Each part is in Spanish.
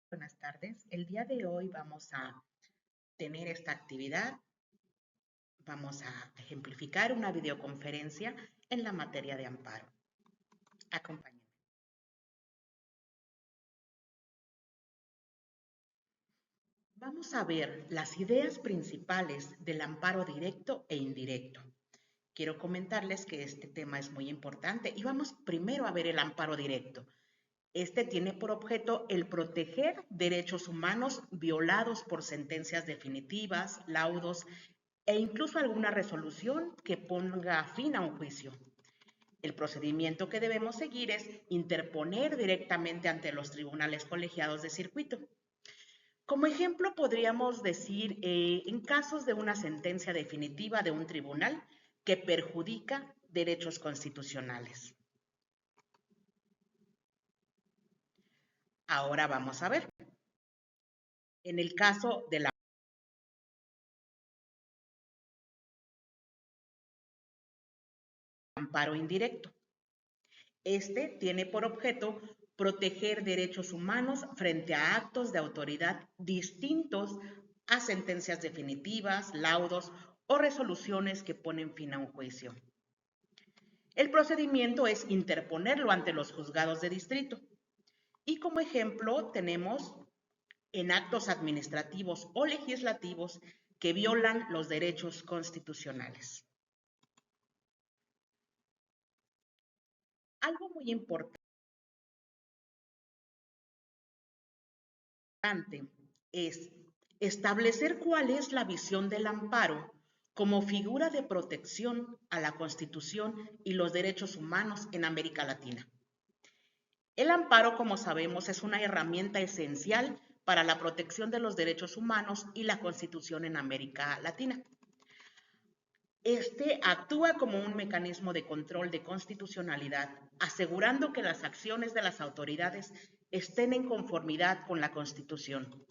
Buenas tardes. El día de hoy vamos a tener esta actividad. Vamos a ejemplificar una videoconferencia en la materia de amparo. Acompáñenme. Vamos a ver las ideas principales del amparo directo e indirecto. Quiero comentarles que este tema es muy importante y vamos primero a ver el amparo directo. Este tiene por objeto el proteger derechos humanos violados por sentencias definitivas, laudos e incluso alguna resolución que ponga fin a un juicio. El procedimiento que debemos seguir es interponer directamente ante los tribunales colegiados de circuito. Como ejemplo, podríamos decir en casos de una sentencia definitiva de un tribunal que perjudica derechos constitucionales. Ahora vamos a ver. En el caso del amparo indirecto, este tiene por objeto proteger derechos humanos frente a actos de autoridad distintos a sentencias definitivas, laudos o resoluciones que ponen fin a un juicio. El procedimiento es interponerlo ante los juzgados de distrito. Y como ejemplo tenemos en actos administrativos o legislativos que violan los derechos constitucionales. Algo muy importante es establecer cuál es la visión del amparo como figura de protección a la Constitución y los derechos humanos en América Latina. El amparo, como sabemos, es una herramienta esencial para la protección de los derechos humanos y la Constitución en América Latina. Este actúa como un mecanismo de control de constitucionalidad, asegurando que las acciones de las autoridades estén en conformidad con la Constitución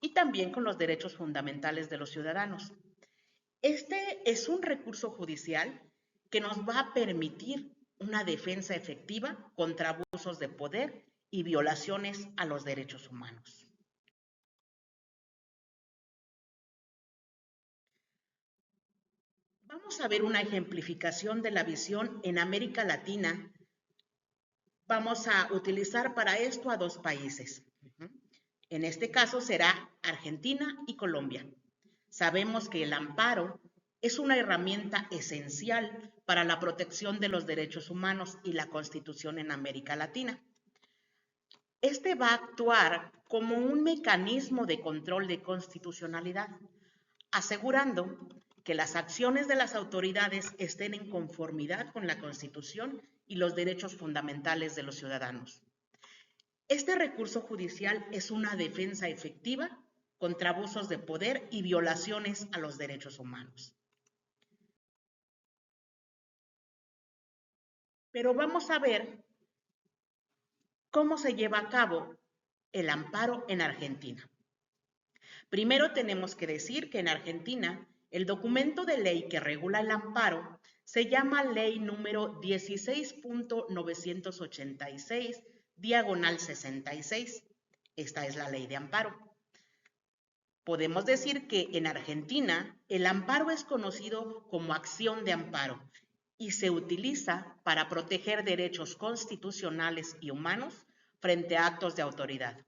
y también con los derechos fundamentales de los ciudadanos. Este es un recurso judicial que nos va a permitir una defensa efectiva contra abusos de poder y violaciones a los derechos humanos. Vamos a ver una ejemplificación de la visión en América Latina. Vamos a utilizar para esto a dos países. En este caso será Argentina y Colombia. Sabemos que el amparo es una herramienta esencial para la protección de los derechos humanos y la Constitución en América Latina. Este va a actuar como un mecanismo de control de constitucionalidad, asegurando que las acciones de las autoridades estén en conformidad con la Constitución y los derechos fundamentales de los ciudadanos. Este recurso judicial es una defensa efectiva contra abusos de poder y violaciones a los derechos humanos. Pero vamos a ver cómo se lleva a cabo el amparo en Argentina. Primero tenemos que decir que en Argentina el documento de ley que regula el amparo se llama Ley número 16.986, diagonal 66. Esta es la ley de amparo. Podemos decir que en Argentina el amparo es conocido como acción de amparo y se utiliza para proteger derechos constitucionales y humanos frente a actos de autoridad.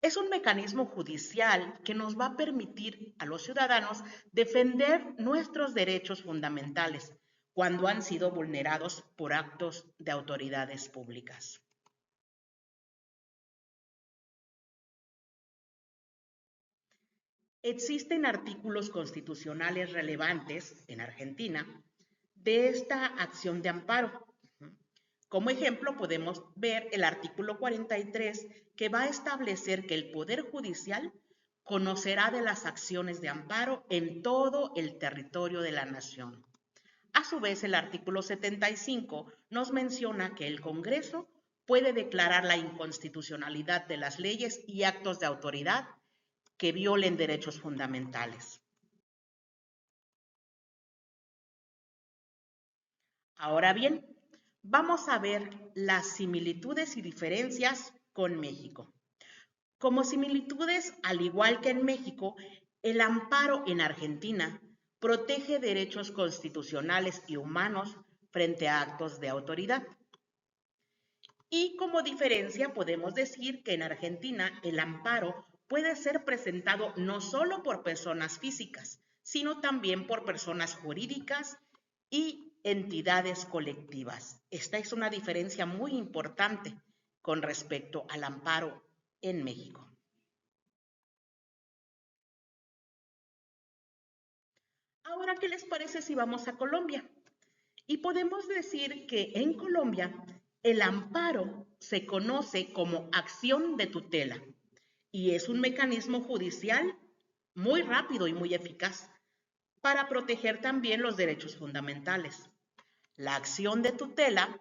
Es un mecanismo judicial que nos va a permitir a los ciudadanos defender nuestros derechos fundamentales cuando han sido vulnerados por actos de autoridades públicas. Existen artículos constitucionales relevantes en Argentina de esta acción de amparo. Como ejemplo, podemos ver el artículo 43, que va a establecer que el Poder Judicial conocerá de las acciones de amparo en todo el territorio de la nación. A su vez, el artículo 75 nos menciona que el Congreso puede declarar la inconstitucionalidad de las leyes y actos de autoridad que violen derechos fundamentales. Ahora bien, vamos a ver las similitudes y diferencias con México. Como similitudes, al igual que en México, el amparo en Argentina protege derechos constitucionales y humanos frente a actos de autoridad. Y como diferencia podemos decir que en Argentina el amparo puede ser presentado no solo por personas físicas, sino también por personas jurídicas y entidades colectivas. Esta es una diferencia muy importante con respecto al amparo en México. Ahora, ¿qué les parece si vamos a Colombia? Y podemos decir que en Colombia el amparo se conoce como acción de tutela y es un mecanismo judicial muy rápido y muy eficaz para proteger también los derechos fundamentales. La acción de tutela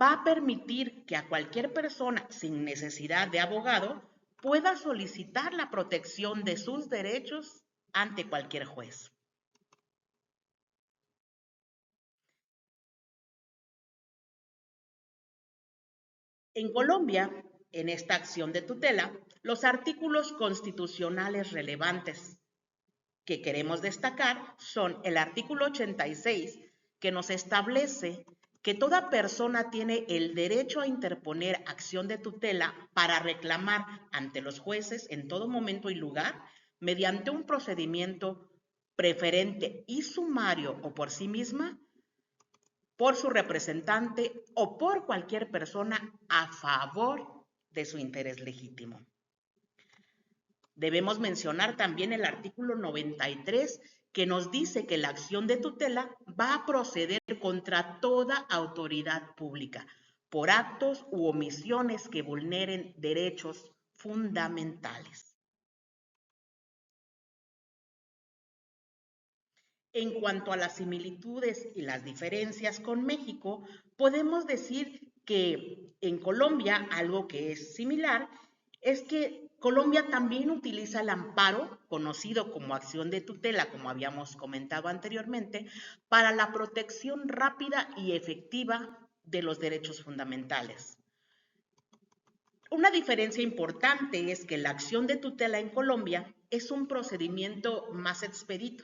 va a permitir que a cualquier persona sin necesidad de abogado pueda solicitar la protección de sus derechos ante cualquier juez. En Colombia, en esta acción de tutela, los artículos constitucionales relevantes que queremos destacar son el artículo 86, que nos establece que toda persona tiene el derecho a interponer acción de tutela para reclamar ante los jueces en todo momento y lugar, mediante un procedimiento preferente y sumario o por sí misma, por su representante o por cualquier persona a favor de su interés legítimo. Debemos mencionar también el artículo 93, que nos dice que la acción de tutela va a proceder contra toda autoridad pública por actos u omisiones que vulneren derechos fundamentales. En cuanto a las similitudes y las diferencias con México, podemos decir que en Colombia algo que es similar es que Colombia también utiliza el amparo, conocido como acción de tutela, como habíamos comentado anteriormente, para la protección rápida y efectiva de los derechos fundamentales. Una diferencia importante es que la acción de tutela en Colombia es un procedimiento más expedito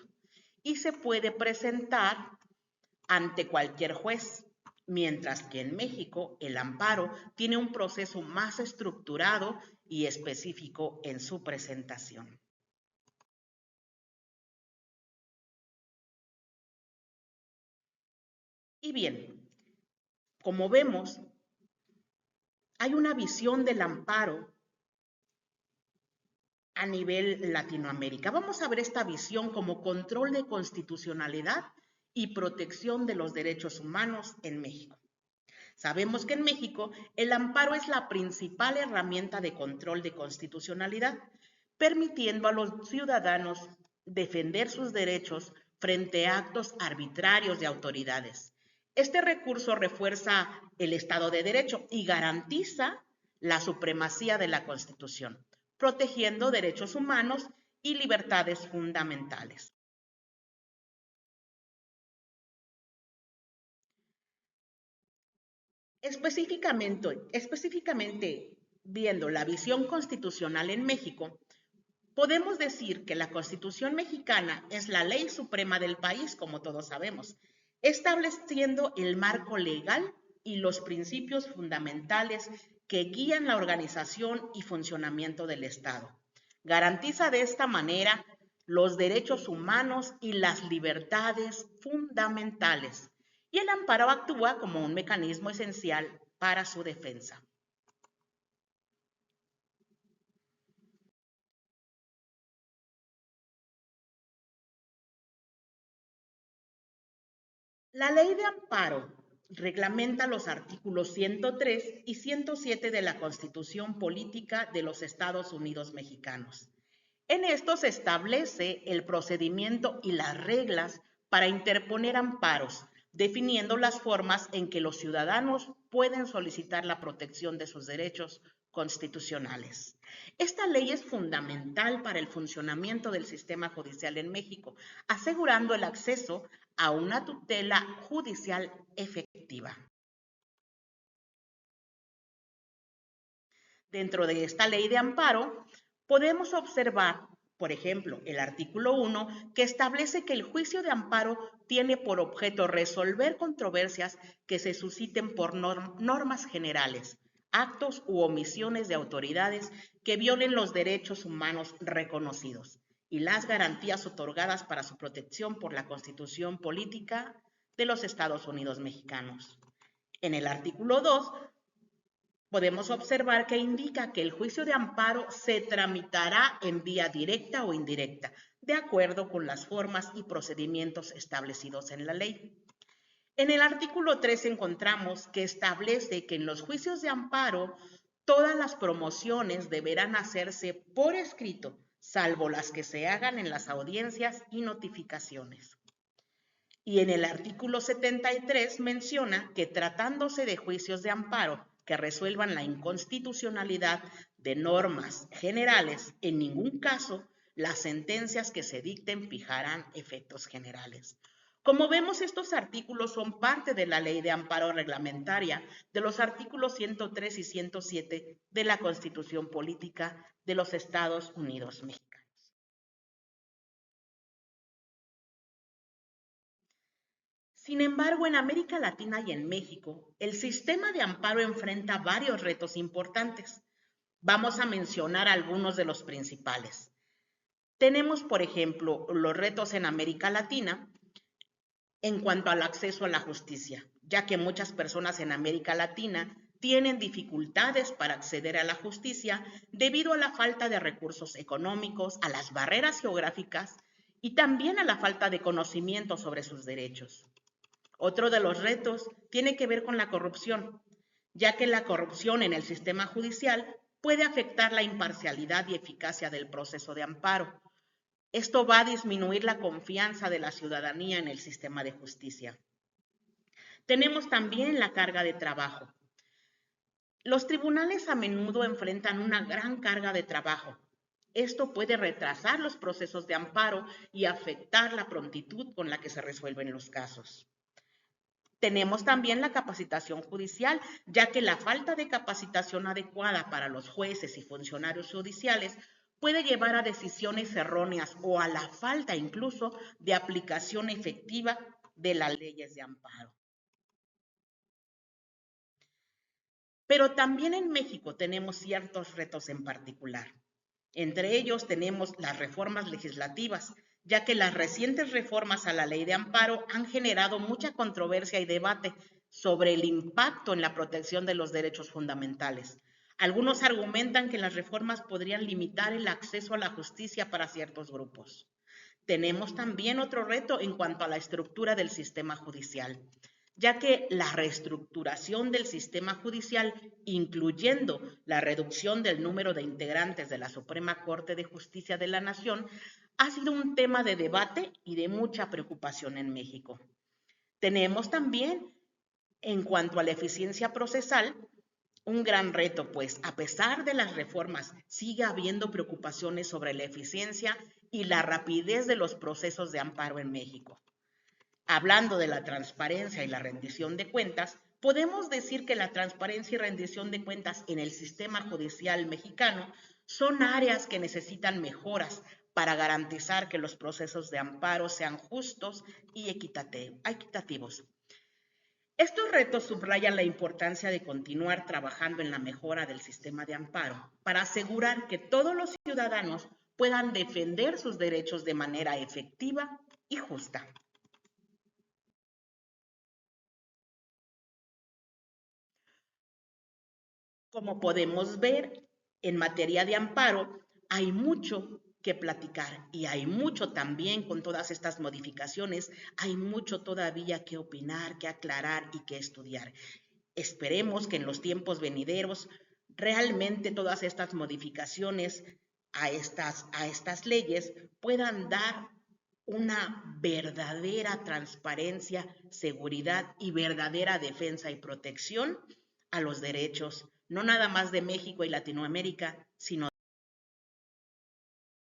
y se puede presentar ante cualquier juez, mientras que en México el amparo tiene un proceso más estructurado y específico en su presentación. Y bien, como vemos, hay una visión del amparo a nivel Latinoamérica. Vamos a ver esta visión como control de constitucionalidad y protección de los derechos humanos en México. Sabemos que en México el amparo es la principal herramienta de control de constitucionalidad, permitiendo a los ciudadanos defender sus derechos frente a actos arbitrarios de autoridades. Este recurso refuerza el Estado de Derecho y garantiza la supremacía de la Constitución, protegiendo derechos humanos y libertades fundamentales. Específicamente viendo la visión constitucional en México, podemos decir que la Constitución mexicana es la ley suprema del país, como todos sabemos, estableciendo el marco legal y los principios fundamentales que guían la organización y funcionamiento del Estado. Garantiza de esta manera los derechos humanos y las libertades fundamentales, y el amparo actúa como un mecanismo esencial para su defensa. La ley de amparo reglamenta los artículos 103 y 107 de la Constitución Política de los Estados Unidos Mexicanos. En esto se establece el procedimiento y las reglas para interponer amparos, definiendo las formas en que los ciudadanos pueden solicitar la protección de sus derechos constitucionales. Esta ley es fundamental para el funcionamiento del sistema judicial en México, asegurando el acceso a una tutela judicial efectiva. Dentro de esta ley de amparo, podemos observar, por ejemplo, el artículo 1, que establece que el juicio de amparo tiene por objeto resolver controversias que se susciten por normas generales, actos u omisiones de autoridades que violen los derechos humanos reconocidos y las garantías otorgadas para su protección por la Constitución Política de los Estados Unidos Mexicanos. En el artículo 2, podemos observar que indica que el juicio de amparo se tramitará en vía directa o indirecta, de acuerdo con las formas y procedimientos establecidos en la ley. En el artículo 3 encontramos que establece que en los juicios de amparo todas las promociones deberán hacerse por escrito, salvo las que se hagan en las audiencias y notificaciones. Y en el artículo 73 menciona que tratándose de juicios de amparo que resuelvan la inconstitucionalidad de normas generales, en ningún caso las sentencias que se dicten fijarán efectos generales. Como vemos, estos artículos son parte de la Ley de Amparo Reglamentaria de los artículos 103 y 107 de la Constitución Política de los Estados Unidos Mexicanos. Sin embargo, en América Latina y en México, el sistema de amparo enfrenta varios retos importantes. Vamos a mencionar algunos de los principales. Tenemos, por ejemplo, los retos en América Latina en cuanto al acceso a la justicia, ya que muchas personas en América Latina tienen dificultades para acceder a la justicia debido a la falta de recursos económicos, a las barreras geográficas y también a la falta de conocimiento sobre sus derechos. Otro de los retos tiene que ver con la corrupción, ya que la corrupción en el sistema judicial puede afectar la imparcialidad y eficacia del proceso de amparo. Esto va a disminuir la confianza de la ciudadanía en el sistema de justicia. Tenemos también la carga de trabajo. Los tribunales a menudo enfrentan una gran carga de trabajo. Esto puede retrasar los procesos de amparo y afectar la prontitud con la que se resuelven los casos. Tenemos también la capacitación judicial, ya que la falta de capacitación adecuada para los jueces y funcionarios judiciales puede llevar a decisiones erróneas o a la falta incluso de aplicación efectiva de las leyes de amparo. Pero también en México tenemos ciertos retos en particular. Entre ellos tenemos las reformas legislativas, ya que las recientes reformas a la ley de amparo han generado mucha controversia y debate sobre el impacto en la protección de los derechos fundamentales. Algunos argumentan que las reformas podrían limitar el acceso a la justicia para ciertos grupos. Tenemos también otro reto en cuanto a la estructura del sistema judicial, ya que la reestructuración del sistema judicial, incluyendo la reducción del número de integrantes de la Suprema Corte de Justicia de la Nación, ha sido un tema de debate y de mucha preocupación en México. Tenemos también, en cuanto a la eficiencia procesal, un gran reto, pues a pesar de las reformas, sigue habiendo preocupaciones sobre la eficiencia y la rapidez de los procesos de amparo en México. Hablando de la transparencia y la rendición de cuentas, podemos decir que la transparencia y rendición de cuentas en el sistema judicial mexicano son áreas que necesitan mejoras para garantizar que los procesos de amparo sean justos y equitativos. Estos retos subrayan la importancia de continuar trabajando en la mejora del sistema de amparo para asegurar que todos los ciudadanos puedan defender sus derechos de manera efectiva y justa. Como podemos ver, en materia de amparo hay mucho que platicar y hay mucho también con todas estas modificaciones, hay mucho todavía que opinar, que aclarar y que estudiar. Esperemos que en los tiempos venideros realmente todas estas modificaciones a estas leyes puedan dar una verdadera transparencia, seguridad y verdadera defensa y protección a los derechos, no nada más de México y Latinoamérica, sino